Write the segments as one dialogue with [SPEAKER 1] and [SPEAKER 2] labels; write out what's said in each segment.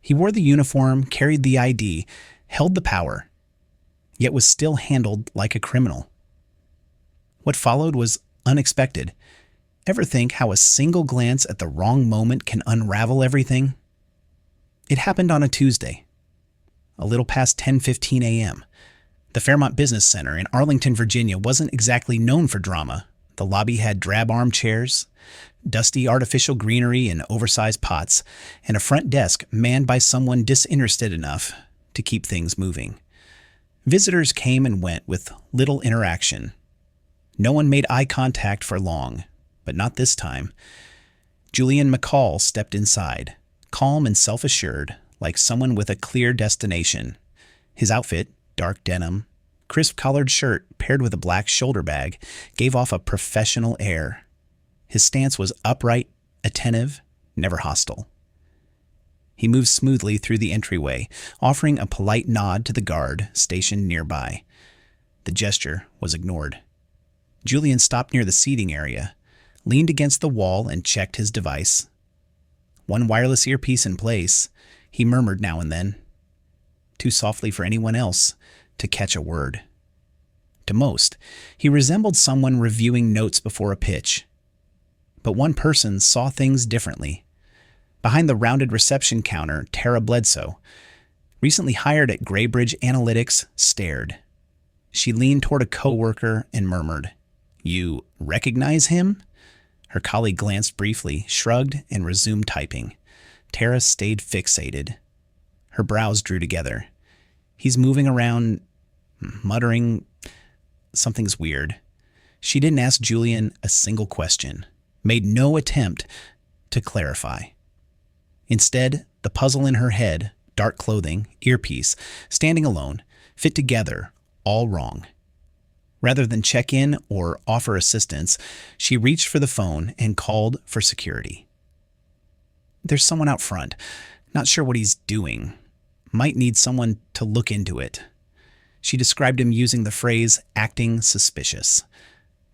[SPEAKER 1] He wore the uniform, carried the ID, held the power, yet was still handled like a criminal. What followed was unexpected. Ever think how a single glance at the wrong moment can unravel everything? It happened on a Tuesday, a little past 10:15 a.m. The Fairmont Business Center in Arlington, Virginia wasn't exactly known for drama. The lobby had drab armchairs, dusty artificial greenery in oversized pots, and a front desk manned by someone disinterested enough to keep things moving. Visitors came and went with little interaction. No one made eye contact for long, but not this time. Julian McCall stepped inside, calm and self-assured, like someone with a clear destination. His outfit, dark denim, crisp collared shirt paired with a black shoulder bag, gave off a professional air. His stance was upright, attentive, never hostile. He moved smoothly through the entryway, offering a polite nod to the guard stationed nearby. The gesture was ignored. Julian stopped near the seating area, leaned against the wall and checked his device. One wireless earpiece in place, he murmured now and then, too softly for anyone else to catch a word. To most, he resembled someone reviewing notes before a pitch. But one person saw things differently. Behind the rounded reception counter, Tara Bledsoe, recently hired at Graybridge Analytics, stared. She leaned toward a coworker and murmured, "You recognize him?" Her colleague glanced briefly, shrugged, and resumed typing. Tara stayed fixated. Her brows drew together. He's moving around, muttering, "Something's weird." She didn't ask Julian a single question, made no attempt to clarify. Instead, the puzzle in her head, dark clothing, earpiece, standing alone, fit together, all wrong. Rather than check in or offer assistance, she reached for the phone and called for security. "There's someone out front. Not sure what he's doing. Might need someone to look into it." She described him using the phrase acting suspicious.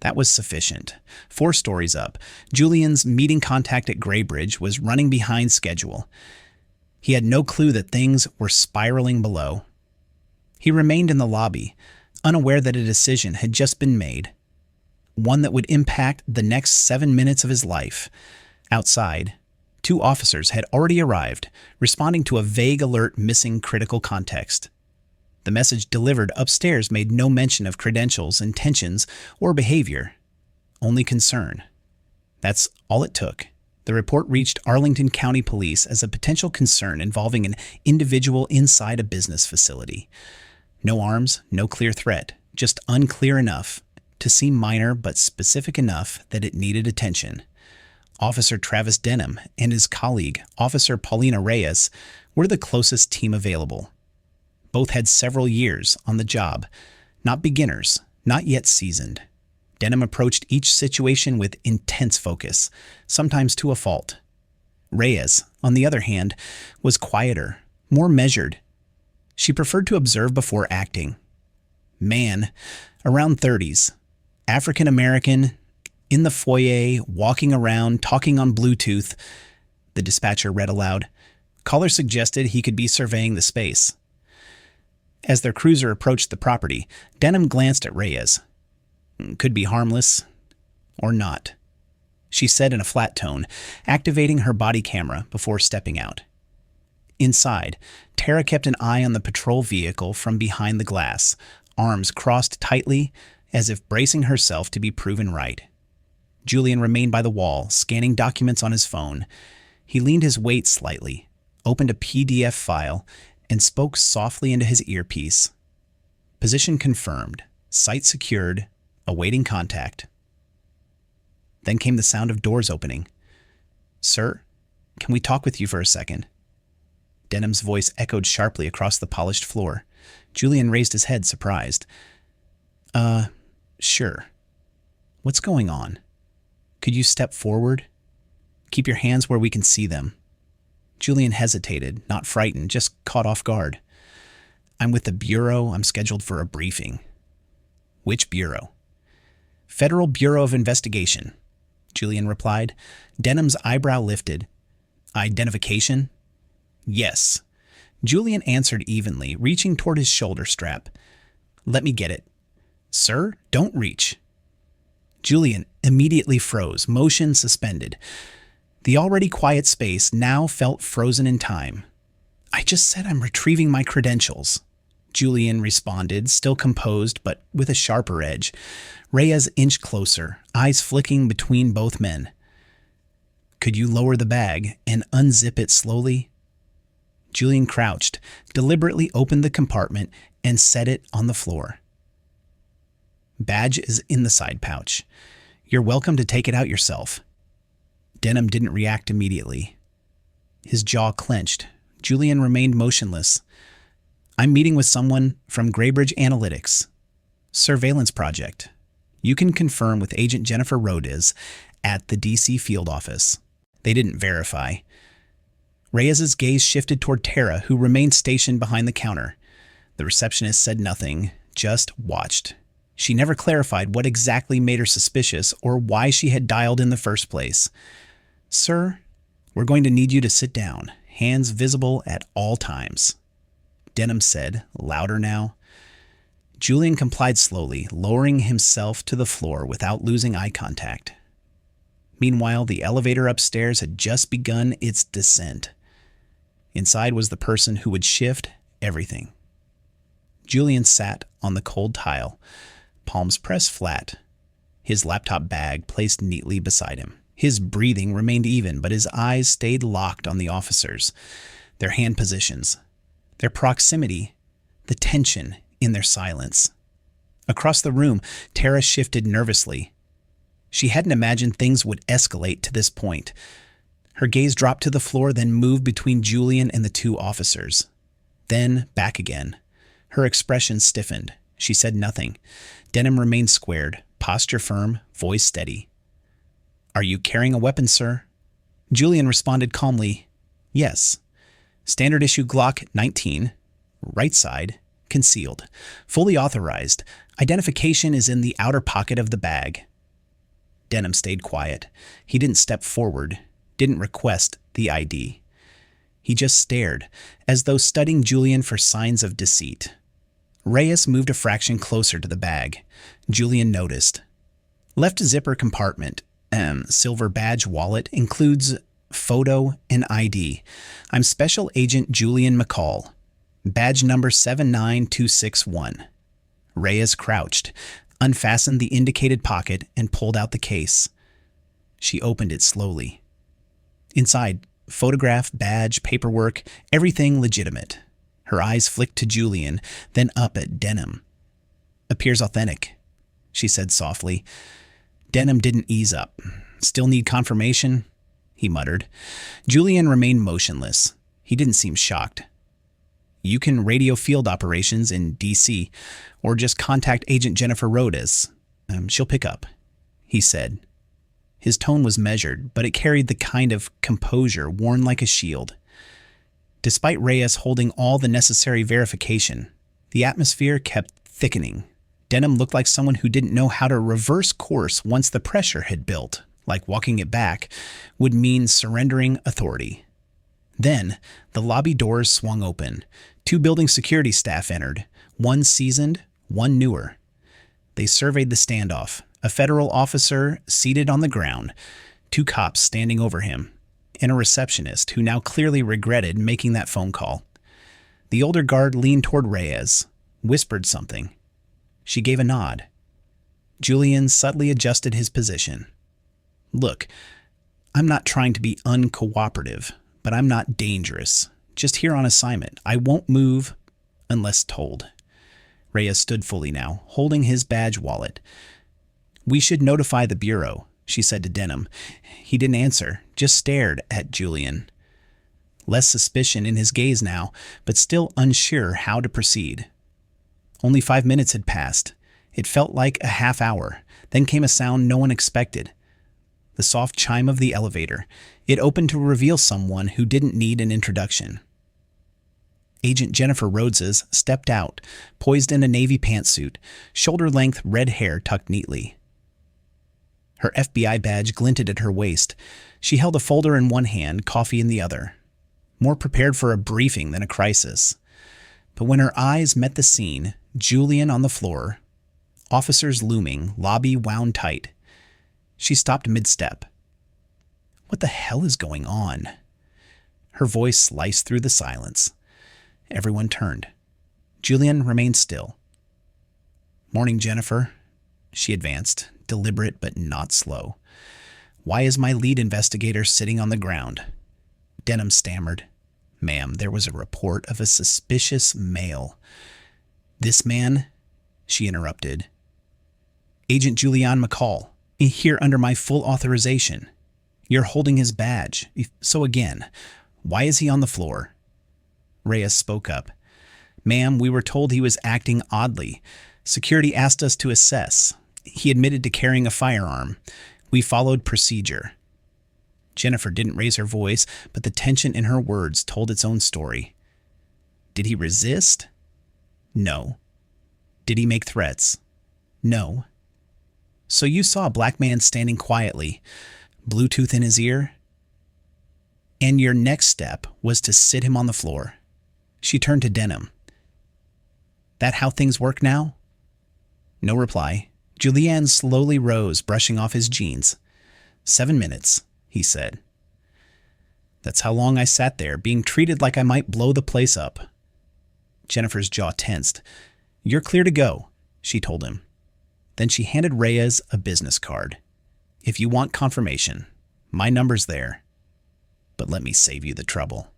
[SPEAKER 1] That was sufficient. 4 stories up, Julian's meeting contact at Graybridge was running behind schedule. He had no clue that things were spiraling below. He remained in the lobby, unaware that a decision had just been made, one that would impact the next 7 minutes of his life. Outside, 2 officers had already arrived, responding to a vague alert missing critical context. The message delivered upstairs made no mention of credentials, intentions, or behavior, only concern. That's all it took. The report reached Arlington County Police as a potential concern involving an individual inside a business facility. No arms, no clear threat, just unclear enough to seem minor but specific enough that it needed attention. Officer Travis Denham and his colleague, Officer Paulina Reyes, were the closest team available. Both had several years on the job, not beginners, not yet seasoned. Denham approached each situation with intense focus, sometimes to a fault. Reyes, on the other hand, was quieter, more measured. She preferred to observe before acting. Man, around 30s, African American, in the foyer, walking around, talking on Bluetooth. The dispatcher read aloud. Caller suggested he could be surveying the space. As their cruiser approached the property, Denham glanced at Reyes. "Could be harmless, or not," she said in a flat tone, activating her body camera before stepping out. Inside, Tara kept an eye on the patrol vehicle from behind the glass, arms crossed tightly as if bracing herself to be proven right. Julian remained by the wall, scanning documents on his phone. He leaned his weight slightly, opened a PDF file, and spoke softly into his earpiece. Position confirmed, site secured, awaiting contact. Then came the sound of doors opening. "Sir, can we talk with you for a second?" Denham's voice echoed sharply across the polished floor. Julian raised his head, surprised. Sure. What's going on? Could you step forward? Keep your hands where we can see them." Julian hesitated, not frightened, just caught off guard. "I'm with the Bureau. I'm scheduled for a briefing." "Which Bureau?" "Federal Bureau of Investigation," Julian replied. Denham's eyebrow lifted. "Identification?" Yes. Julian answered evenly, reaching toward his shoulder strap. Let me get it. Sir, don't reach. Julian immediately froze, motion suspended. The already quiet space now felt frozen in time. I just said I'm retrieving my credentials, Julian responded, still composed but with a sharper edge. Reyes inched closer, eyes flicking between both men. Could you lower the bag and unzip it slowly? Julian crouched, deliberately opened the compartment, and set it on the floor. Badge is in the side pouch. You're welcome to take it out yourself. Denham didn't react immediately. His jaw clenched. Julian remained motionless. I'm meeting with someone from Graybridge Analytics. Surveillance project. You can confirm with Agent Jennifer Rhodes at the DC field office. They didn't verify. Reyes's gaze shifted toward Tara, who remained stationed behind the counter. The receptionist said nothing, just watched. She never clarified what exactly made her suspicious or why she had dialed in the first place. Sir, we're going to need you to sit down, hands visible at all times, Denham said, louder now. Julian complied slowly, lowering himself to the floor without losing eye contact. Meanwhile, the elevator upstairs had just begun its descent. Inside was the person who would shift everything. Julian sat on the cold tile, palms pressed flat, his laptop bag placed neatly beside him. His breathing remained even, but his eyes stayed locked on the officers, their hand positions, their proximity, the tension in their silence. Across the room, Tara shifted nervously. She hadn't imagined things would escalate to this point. Her gaze dropped to the floor, then moved between Julian and the two officers. Then back again. Her expression stiffened. She said nothing. Denham remained squared, posture firm, voice steady. Are you carrying a weapon, sir? Julian responded calmly, yes. Standard issue Glock 19, right side, concealed. Fully authorized. Identification is in the outer pocket of the bag. Denham stayed quiet. He didn't step forward, didn't request the ID. He just stared, as though studying Julian for signs of deceit. Reyes moved a fraction closer to the bag. Julian noticed. Left zipper compartment. Silver badge wallet includes photo and ID. I'm Special Agent Julian McCall. Badge number 79261. Reyes crouched, unfastened the indicated pocket, and pulled out the case. She opened it slowly. Inside, photograph, badge, paperwork, everything legitimate. Her eyes flicked to Julian, then up at Denham. Appears authentic, she said softly. Denham didn't ease up. Still need confirmation? He muttered. Julian remained motionless. He didn't seem shocked. You can radio field operations in D.C., or just contact Agent Jennifer Rhodes. She'll pick up, he said. His tone was measured, but it carried the kind of composure worn like a shield. Despite Reyes holding all the necessary verification, the atmosphere kept thickening. Denham looked like someone who didn't know how to reverse course once the pressure had built, like walking it back would mean surrendering authority. Then, the lobby doors swung open. 2 building security staff entered, one seasoned, one newer. They surveyed the standoff, a federal officer seated on the ground, 2 cops standing over him, and a receptionist who now clearly regretted making that phone call. The older guard leaned toward Reyes, whispered something. She gave a nod. Julian subtly adjusted his position. Look, I'm not trying to be uncooperative, but I'm not dangerous. Just here on assignment. I won't move unless told. Reyes stood fully now, holding his badge wallet. We should notify the Bureau, she said to Denham. He didn't answer, just stared at Julian. Less suspicion in his gaze now, but still unsure how to proceed. Only 5 minutes had passed. It felt like a half hour. Then came a sound no one expected. The soft chime of the elevator. It opened to reveal someone who didn't need an introduction. Agent Jennifer Rhodes stepped out, poised in a navy pantsuit, shoulder-length red hair tucked neatly. Her FBI badge glinted at her waist. She held a folder in one hand, coffee in the other. more prepared for a briefing than a crisis. But when her eyes met the scene, Julian on the floor, officers looming, lobby wound tight, she stopped mid-step. What the hell is going on? Her voice sliced through the silence. Everyone turned. Julian remained still. "Morning, Jennifer." She advanced, deliberate but not slow. "Why is my lead investigator sitting on the ground?" Denham stammered. "Ma'am, there was a report of a suspicious male." "This man?" she interrupted. "Agent Julian McCall, here under my full authorization. You're holding his badge. So again, why is he on the floor?" Reyes spoke up. "Ma'am, we were told he was acting oddly. Security asked us to assess. He admitted to carrying a firearm. We followed procedure." Jennifer didn't raise her voice, but the tension in her words told its own story. "Did he resist?" "No." "Did he make threats?" "No." "So you saw a black man standing quietly, Bluetooth in his ear? And your next step was to sit him on the floor." She turned to Denham. "That how things work now?" No reply. Julian slowly rose, brushing off his jeans. 7 minutes, he said. "That's how long I sat there, being treated like I might blow the place up." Jennifer's jaw tensed. "You're clear to go," she told him. Then she handed Reyes a business card. "If you want confirmation, my number's there. But let me save you the trouble.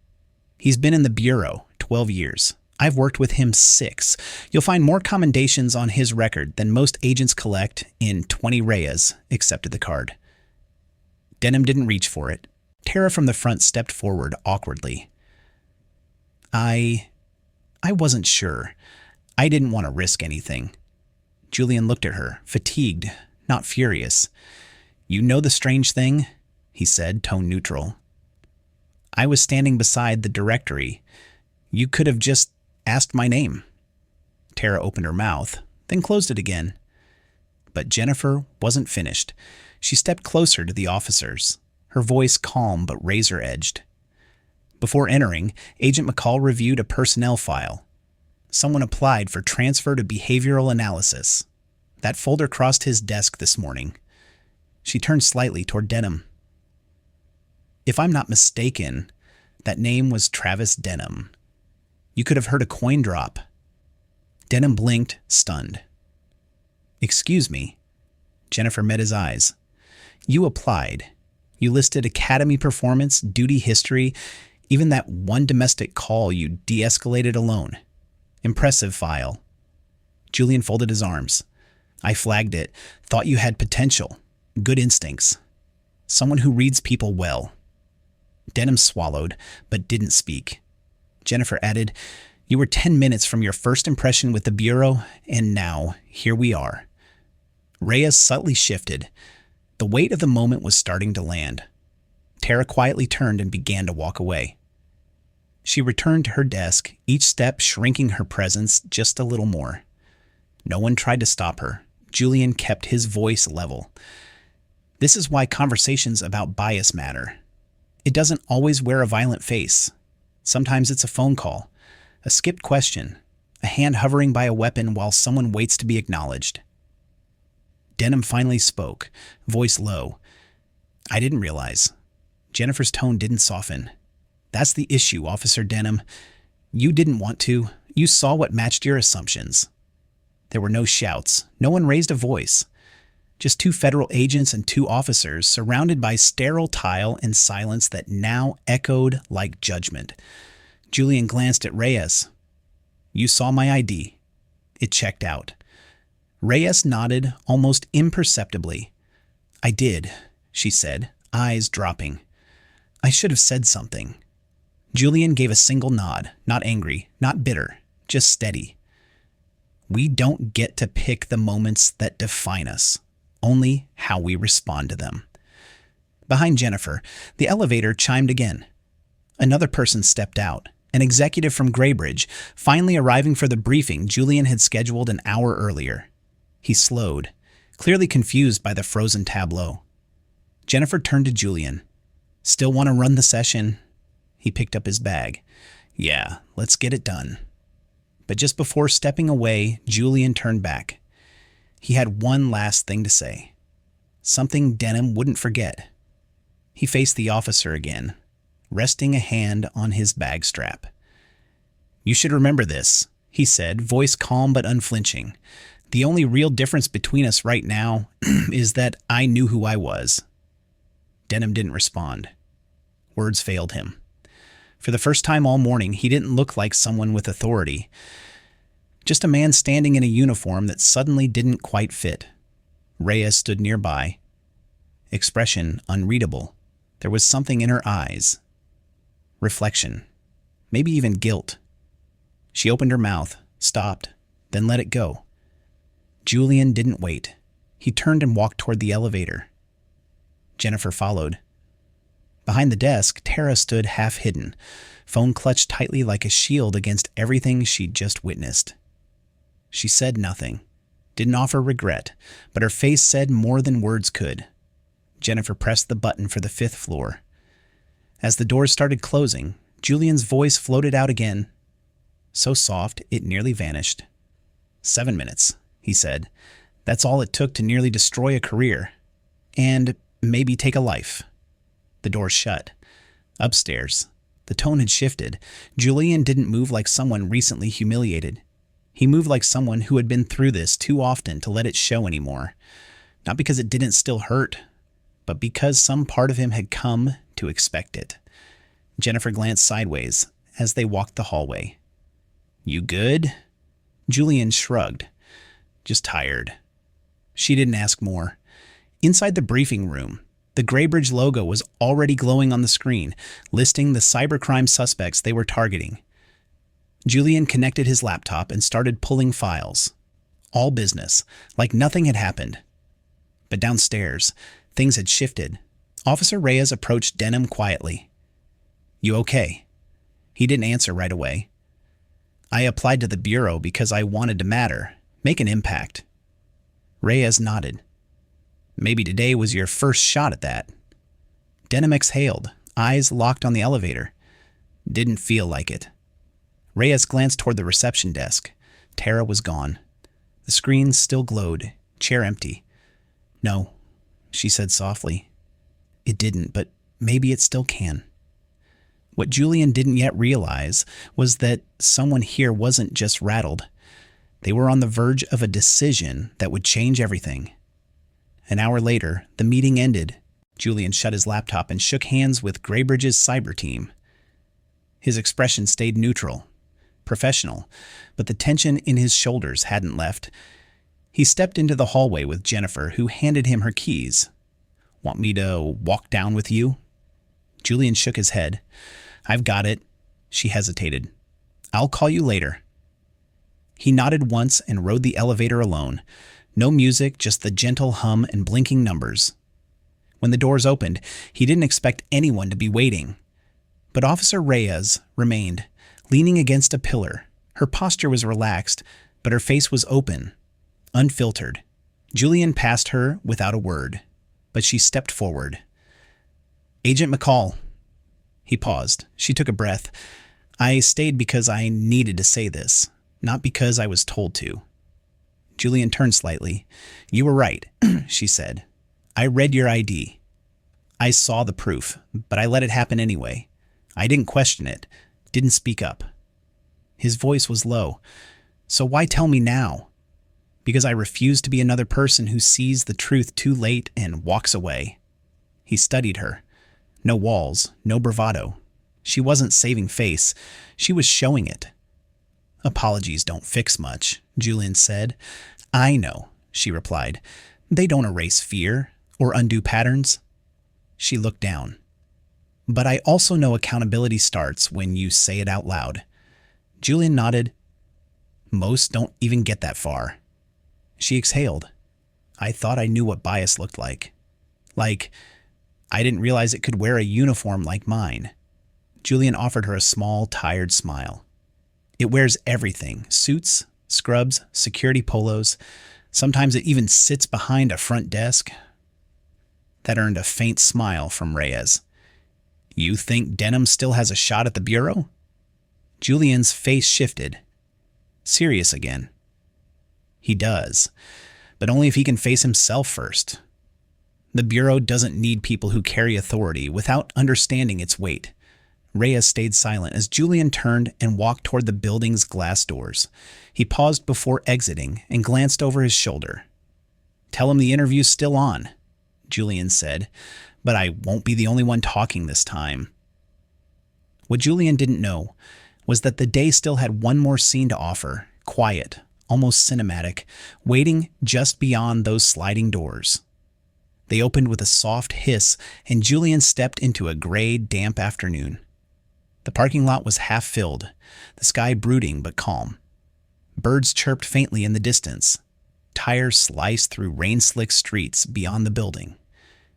[SPEAKER 1] He's been in the Bureau 12 years. I've worked with him 6. You'll find more commendations on his record than most agents collect in 20 Reyes," accepted the card. Denham didn't reach for it. Tara from the front stepped forward awkwardly. I wasn't sure. I didn't want to risk anything." Julian looked at her, fatigued, not furious. "You know the strange thing?" he said, tone neutral. "I was standing beside the directory. You could have just asked my name." Tara opened her mouth, then closed it again. But Jennifer wasn't finished. She stepped closer to the officers, her voice calm but razor-edged. Before entering, Agent McCall reviewed a personnel file. Someone applied for transfer to behavioral analysis. That folder crossed his desk this morning. She turned slightly toward Denham. "If I'm not mistaken, that name was Travis Denham. You could have heard a coin drop." Denham blinked, stunned. "Excuse me." Jennifer met his eyes. "You applied. You listed academy performance, duty history, even that one domestic call you de-escalated alone. Impressive file." Julian folded his arms. "I flagged it. Thought you had potential. Good instincts. Someone who reads people well." Denham swallowed, but didn't speak. Jennifer added, "You were 10 minutes from your first impression with the Bureau, and now, here we are." Reyes subtly shifted. The weight of the moment was starting to land. Tara quietly turned and began to walk away. She returned to her desk, each step shrinking her presence just a little more. No one tried to stop her. Julian kept his voice level. "This is why conversations about bias matter. It doesn't always wear a violent face. Sometimes it's a phone call, a skipped question, a hand hovering by a weapon while someone waits to be acknowledged." Denham finally spoke, voice low. "I didn't realize." Jennifer's tone didn't soften. "That's the issue, Officer Denham. You didn't want to. You saw what matched your assumptions." There were no shouts. No one raised a voice. Just 2 federal agents and 2 officers surrounded by sterile tile and silence that now echoed like judgment. Julian glanced at Reyes. "You saw my ID. It checked out." Reyes nodded almost imperceptibly. "I did," she said, eyes dropping. "I should have said something." Julian gave a single nod, not angry, not bitter, just steady. "We don't get to pick the moments that define us, only how we respond to them." Behind Jennifer, the elevator chimed again. Another person stepped out, an executive from Graybridge, finally arriving for the briefing Julian had scheduled an hour earlier. He slowed, clearly confused by the frozen tableau. Jennifer turned to Julian. "Still want to run the session?" He picked up his bag. Yeah, let's get it done. But just before stepping away, Julian turned back. He had one last thing to say. Something Denham wouldn't forget. He faced the officer again, resting a hand on his bag strap. You should remember this, he said, voice calm but unflinching. The only real difference between us right now is that I knew who I was. Denham didn't respond. Words failed him. For the first time all morning, he didn't look like someone with authority. Just a man standing in a uniform that suddenly didn't quite fit. Reyes stood nearby. Expression unreadable. There was something in her eyes. Reflection. Maybe even guilt. She opened her mouth, stopped, then let it go. Julian didn't wait. He turned and walked toward the elevator. Jennifer followed. Behind the desk, Tara stood half hidden, phone clutched tightly like a shield against everything she'd just witnessed. She said nothing, didn't offer regret, but her face said more than words could. Jennifer pressed the button for the 5th floor. As the doors started closing, Julian's voice floated out again, so soft it nearly vanished. 7 minutes, he said. That's all it took to nearly destroy a career. And maybe take a life. The door shut. Upstairs. The tone had shifted. Julian didn't move like someone recently humiliated. He moved like someone who had been through this too often to let it show anymore. Not because it didn't still hurt, but because some part of him had come to expect it. Jennifer glanced sideways as they walked the hallway. You good? Julian shrugged. Just tired. She didn't ask more. Inside the briefing room, the Graybridge logo was already glowing on the screen, listing the cybercrime suspects they were targeting. Julian connected his laptop and started pulling files. All business, like nothing had happened. But downstairs, things had shifted. Officer Reyes approached Denham quietly. You okay? He didn't answer right away. I applied to the Bureau because I wanted to matter, make an impact. Reyes nodded. Maybe today was your first shot at that. Denham exhaled, eyes locked on the elevator. Didn't feel like it. Reyes glanced toward the reception desk. Tara was gone. The screen still glowed, chair empty. No, she said softly. It didn't, but maybe it still can. What Julian didn't yet realize was that someone here wasn't just rattled. They were on the verge of a decision that would change everything. An hour later, the meeting ended. Julian shut his laptop and shook hands with Graybridge's cyber team. His expression stayed neutral, professional, but the tension in his shoulders hadn't left. He stepped into the hallway with Jennifer, who handed him her keys. Want me to walk down with you? Julian shook his head. I've got it. She hesitated. I'll call you later. He nodded once and rode the elevator alone. No music, just the gentle hum and blinking numbers. When the doors opened, he didn't expect anyone to be waiting. But Officer Reyes remained, leaning against a pillar. Her posture was relaxed, but her face was open, unfiltered. Julian passed her without a word, but she stepped forward. Agent McCall. He paused. She took a breath. I stayed because I needed to say this, not because I was told to. Julian turned slightly. You were right, she said. I read your ID. I saw the proof, but I let it happen anyway. I didn't question it, didn't speak up. His voice was low. So why tell me now? Because I refuse to be another person who sees the truth too late and walks away. He studied her. No walls, no bravado. She wasn't saving face. She was showing it. Apologies don't fix much, Julian said. I know, she replied. They don't erase fear or undo patterns. She looked down. But I also know accountability starts when you say it out loud. Julian nodded. Most don't even get that far. She exhaled. I thought I knew what bias looked like. Like, I didn't realize it could wear a uniform like mine. Julian offered her a small, tired smile. It wears everything, suits, scrubs, security polos. Sometimes it even sits behind a front desk. That earned a faint smile from Reyes. You think Denham still has a shot at the Bureau? Julian's face shifted. Serious again. He does, but only if he can face himself first. The Bureau doesn't need people who carry authority without understanding its weight. Reyes stayed silent as Julian turned and walked toward the building's glass doors. He paused before exiting and glanced over his shoulder. "Tell him the interview's still on," Julian said, "but I won't be the only one talking this time." What Julian didn't know was that the day still had one more scene to offer, quiet, almost cinematic, waiting just beyond those sliding doors. They opened with a soft hiss, and Julian stepped into a gray, damp afternoon. The parking lot was half filled, the sky brooding but calm. Birds chirped faintly in the distance. Tires sliced through rain-slick streets beyond the building.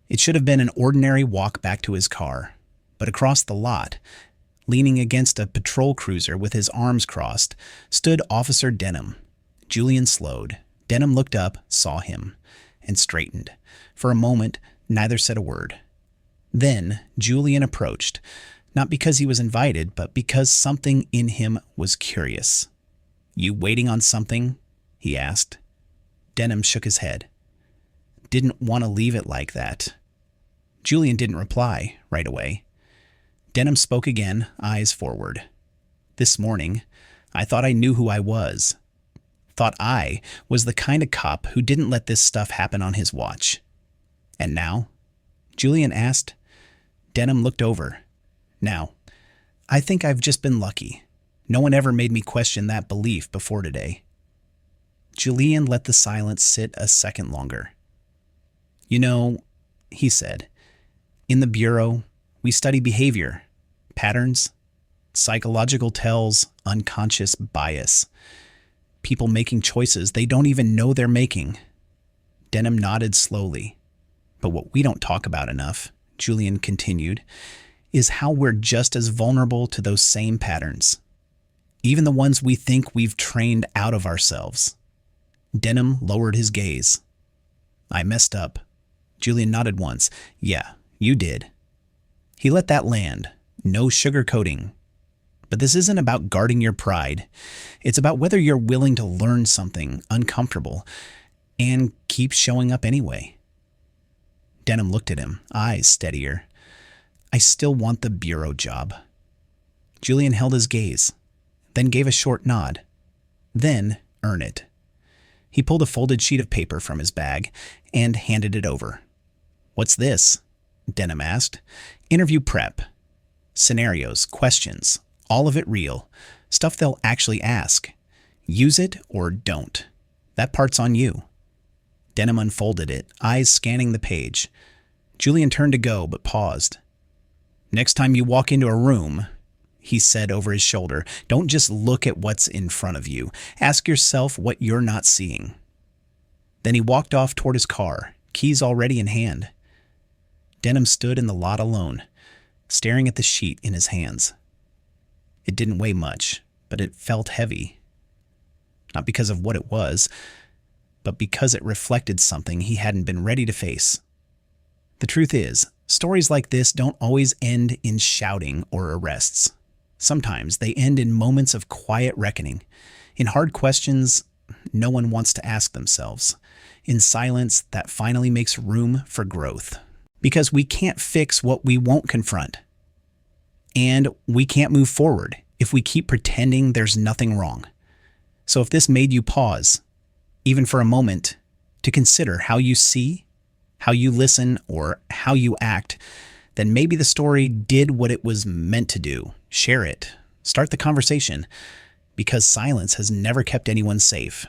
[SPEAKER 1] It should have been an ordinary walk back to his car, but across the lot, leaning against a patrol cruiser with his arms crossed, stood Officer Denham. Julian slowed. Denham looked up, saw him, and straightened. For a moment, neither said a word. Then Julian approached, not because he was invited, but because something in him was curious. "You waiting on something?" he asked. Denham shook his head. "Didn't want to leave it like that." Julian didn't reply right away. Denham spoke again, eyes forward. "This morning, I thought I knew who I was. Thought I was the kind of cop who didn't let this stuff happen on his watch. And now?" Julian asked. Denham looked over. "Now, I think I've just been lucky. No one ever made me question that belief before today." Julian let the silence sit a second longer. "You know," he said, "in the Bureau, we study behavior, patterns, psychological tells, unconscious bias. People making choices they don't even know they're making." Denham nodded slowly. "But what we don't talk about enough," Julian continued, "is how we're just as vulnerable to those same patterns. Even the ones we think we've trained out of ourselves." Denham lowered his gaze. "I messed up." Julian nodded once. "Yeah, you did." He let that land. No sugarcoating. But this isn't about guarding your pride. It's about whether you're willing to learn something uncomfortable and keep showing up anyway. Denham looked at him, eyes steadier. "I still want the Bureau job." Julian held his gaze, then gave a short nod. "Then earn it." He pulled a folded sheet of paper from his bag and handed it over. "What's this?" Denham asked. "Interview prep. Scenarios, questions, all of it real. Stuff they'll actually ask. Use it or don't. That part's on you." Denham unfolded it, eyes scanning the page. Julian turned to go, but paused. "Next time you walk into a room," he said over his shoulder, "don't just look at what's in front of you. Ask yourself what you're not seeing." Then he walked off toward his car, keys already in hand. Denham stood in the lot alone, staring at the sheet in his hands. It didn't weigh much, but it felt heavy. Not because of what it was, but because it reflected something he hadn't been ready to face. The truth is, stories like this don't always end in shouting or arrests. Sometimes they end in moments of quiet reckoning, in hard questions no one wants to ask themselves, in silence that finally makes room for growth. Because we can't fix what we won't confront. And we can't move forward if we keep pretending there's nothing wrong. So if this made you pause, even for a moment, to consider how you see, how you listen, or how you act, then maybe the story did what it was meant to do. Share it. Start the conversation. Because silence has never kept anyone safe.